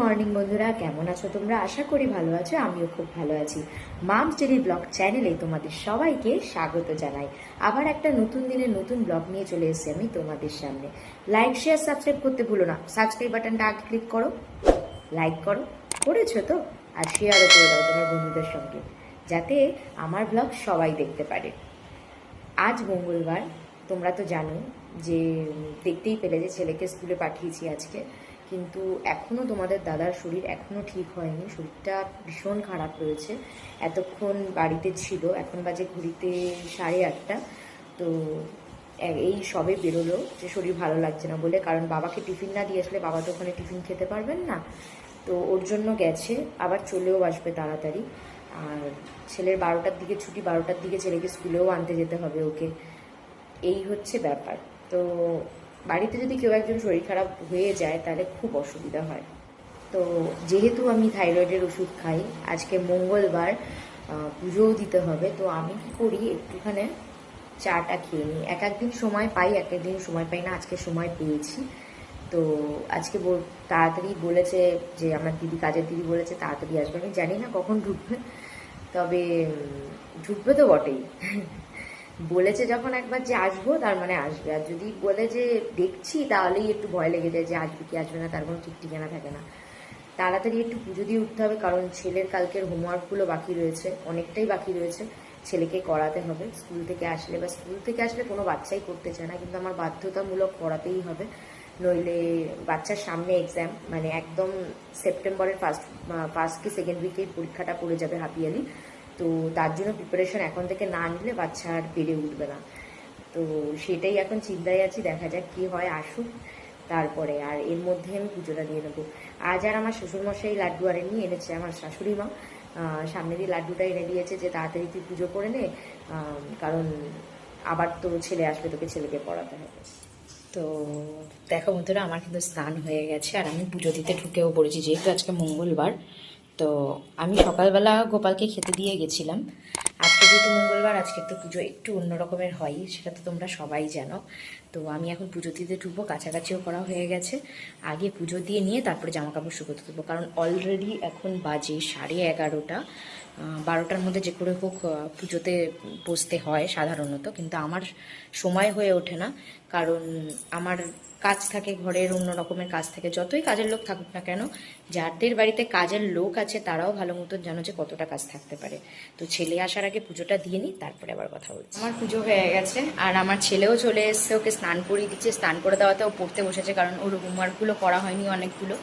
Morning বন্ধুরা, কেমন আছো তোমরা? আশা করি ভালো আছো, আমিও খুব ভালো আছি। মামস ডেইলি ব্লগ চ্যানেলে তোমাদের সবাইকে স্বাগত জানাই। আবার একটা নতুন দিনের নতুন ব্লগ নিয়ে চলে এসেছি আমি তোমাদের সামনে। লাইক শেয়ার সাবস্ক্রাইব করতে ভুলো না। সাবস্ক্রাইব বাটনটা আগে ক্লিক করো, লাইক করো, করেছো তো? আর শেয়ারও করে দাও তোমার বন্ধুদের সঙ্গে, যাতে আমার ব্লগ সবাই দেখতে পারে। আজ মঙ্গলবার, তোমরা তো জানো যে দেখতেই পেলে যে ছেলেকে স্কুলে পাঠিয়েছি আজকে, কিন্তু এখনও তোমাদের দাদার শরীর এখনও ঠিক হয়নি। শরীরটা ভীষণ খারাপ রয়েছে। এতক্ষণ বাড়িতে ছিল, এখন বাজে ঘড়িতে 8:30। তো এই সবে বেরোলো যে শরীর ভালো লাগছে না বলে, কারণ বাবাকে টিফিন না দিয়ে আসলে বাবা তো ওখানে টিফিন খেতে পারবেন না। তো ওর জন্য গেছে, আবার চলেও আসবে তাড়াতাড়ি। আর ছেলের 12টার দিকে ছুটি, 12টার দিকে ছেলেকে স্কুলেও আনতে যেতে হবে ওকে। এই হচ্ছে ব্যাপার। তো বাড়িতে যদি কেউ একজন শরীর খারাপ হয়ে যায় তাহলে খুব অসুবিধা হয়। তো যেহেতু আমি থাইরয়েডের ওষুধ খাই, আজকে মঙ্গলবার, পুজোও দিতে হবে, তো আমি কি করি, একটুখানি চাটা খেয়ে নিই। এক একদিন সময় পাই, এক একদিন সময় পাই না। আজকে সময় পেয়েছি। তো আজকে তাড়াতাড়ি বলেছে যে আমার দিদি, কাজের দিদি বলেছে তাড়াতাড়ি আসবে। আমি জানি না কখন ঢুকবে, তবে ঢুকবে তো বটেই। বলেছে যখন একবার যে আসবো, তার মানে আসবে। আর যদি বলে যে দেখছি, তাহলেই একটু ভয় লেগে যায় যে আসবে কি আসবে না, তার কোনো ঠিক ঠিকানা থাকে না। তাড়াতাড়ি একটু পুজো দিয়ে উঠতে হবে, কারণ ছেলের কালকের হোমওয়ার্কগুলো বাকি রয়েছে, অনেকটাই বাকি রয়েছে। ছেলেকে করাতে হবে স্কুল থেকে আসলে, বা স্কুল থেকে আসলে কোনো বাচ্চাই করতে চায় না, কিন্তু আমার বাধ্যতামূলক করাতেই হবে। নইলে বাচ্চার সামনে এক্সাম, মানে একদম সেপ্টেম্বরের ফার্স্ট কি সেকেন্ড উইকেই পরীক্ষাটা পড়ে যাবে হাফ ইয়ারলি। তো তার জন্য প্রিপারেশন এখন থেকে না নিলে বাচ্চা আর পেরে উঠবে না। তো সেটাই এখন চিন্তায় আছি, দেখা যাক কী হয়, আসুক তারপরে। আর এর মধ্যে আমি পুজোটা দিয়ে নেবো। আজ আর আমার শ্বশুরমশাই লাড্ডু আনেনি, এনেছে আমার শাশুড়ি মা। সামনে দিয়ে লাড্ডুটা এনে দিয়েছে যে তাড়াতাড়ি তুই পুজো করে নে, কারণ আবার তো ছেলে আসবে, তোকে ছেলেকে পড়াতে হবে। তো দেখো বন্ধুরা, আমার কিন্তু স্নান হয়ে গেছে আর আমি পুজো দিতে ঢুকেও পড়েছি, যেহেতু আজকে মঙ্গলবার। তো আমি সকালবেলা গোপালকে খেতে দিয়ে গেছিলাম। আজকে যেহেতু মঙ্গলবার, আজকে তো পুজো একটু অন্য রকমের হয়, সেটা তো তোমরা সবাই জানো। তো আমি এখন পুজো দিতে ঢুকবো, কাছাকাছিও করা হয়ে গেছে। আগে পুজো দিয়ে নিয়ে তারপরে জামা কাপড় শুকোতে দেবো, কারণ অলরেডি এখন বাজে 11:30। 12টার মধ্যে যে করে হোক পুজোতে বসতে হয় সাধারণত, কিন্তু আমার সময় হয়ে ওঠে না, কারণ আমার কাজ থাকে, ঘরের অন্য রকমের কাজ থাকে। যতই কাজের লোক থাকুক না কেন, যাদের বাড়িতে কাজের লোক আছে তারাও ভালো মতন জানো যে কতটা কাজ থাকতে পারে। তো ছেলে আসার আগে পুজোটা দিয়ে নিই, তারপরে আবার কথা বলছি। আমার পুজো হয়ে গেছে আর আমার ছেলেও চলে এসছে, ওকে স্নান করিয়ে দিচ্ছে। স্নান করে দেওয়াতে ও পড়তে বসেছে, কারণ ওর হোমওয়ার্কগুলো করা হয়নি অনেকগুলো,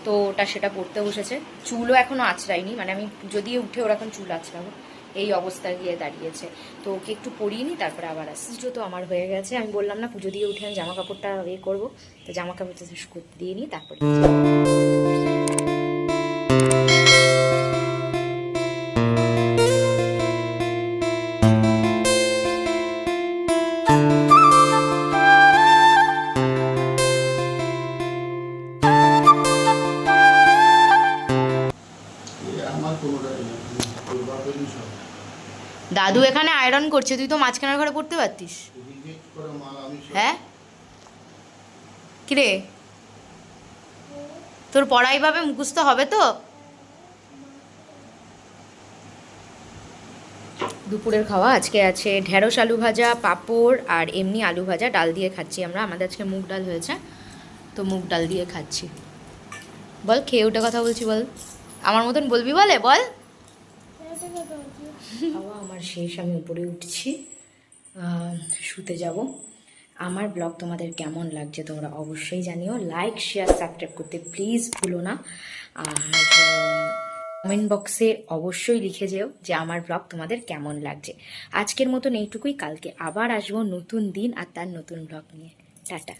তো ওটা সেটা পড়তে বসেছে। চুলও এখনও আঁচড়াইনি, মানে আমি পুজো দিয়ে উঠে ওর এখন চুল আঁচড়াবো, এই অবস্থায় গিয়ে দাঁড়িয়েছে। তো ওকে একটু পরিয়ে নিই, তারপরে আবার আসি। পুজো তো আমার হয়ে গেছে, আমি বললাম না পুজো দিয়ে উঠে আমি জামা কাপড়টা করবো, তো জামা কাপড়টা করতে দিয়ে নিই তারপরে। দাদু এখানে আয়রন করছে, তুই তো মাঝখানের ঘরে পড়তে পারতিস। হ্যাঁ কিরে, তোর পড়াই ভাবে মুখস্থ হবে তো? দুপুরের খাওয়া আজকে আছে ঢেঁড়স আলু ভাজা, পাঁপড় আর এমনি আলু ভাজা। ডাল দিয়ে খাচ্ছি আমরা, আমাদের আজকে মুগ ডাল হয়েছে, তো মুগ ডাল দিয়ে খাচ্ছি। বল, খেয়ে উঠে কথা বলছি বল, আমার মতন বলবি বলে বল। খাওয়া আমার শেষ, আমি উপরে উঠছি, শুতে যাব। আমার ব্লগ তোমাদের কেমন লাগছে তোমরা অবশ্যই জানিও। লাইক শেয়ার সাবস্ক্রাইব করতে প্লিজ ভুলো না। আর কমেন্ট বক্সে অবশ্যই লিখে যেও যে আমার ব্লগ তোমাদের কেমন লাগছে। আজকের মতন এইটুকুই, কালকে আবার আসবো নতুন দিন আর তার নতুন ব্লগ নিয়ে। টাটা।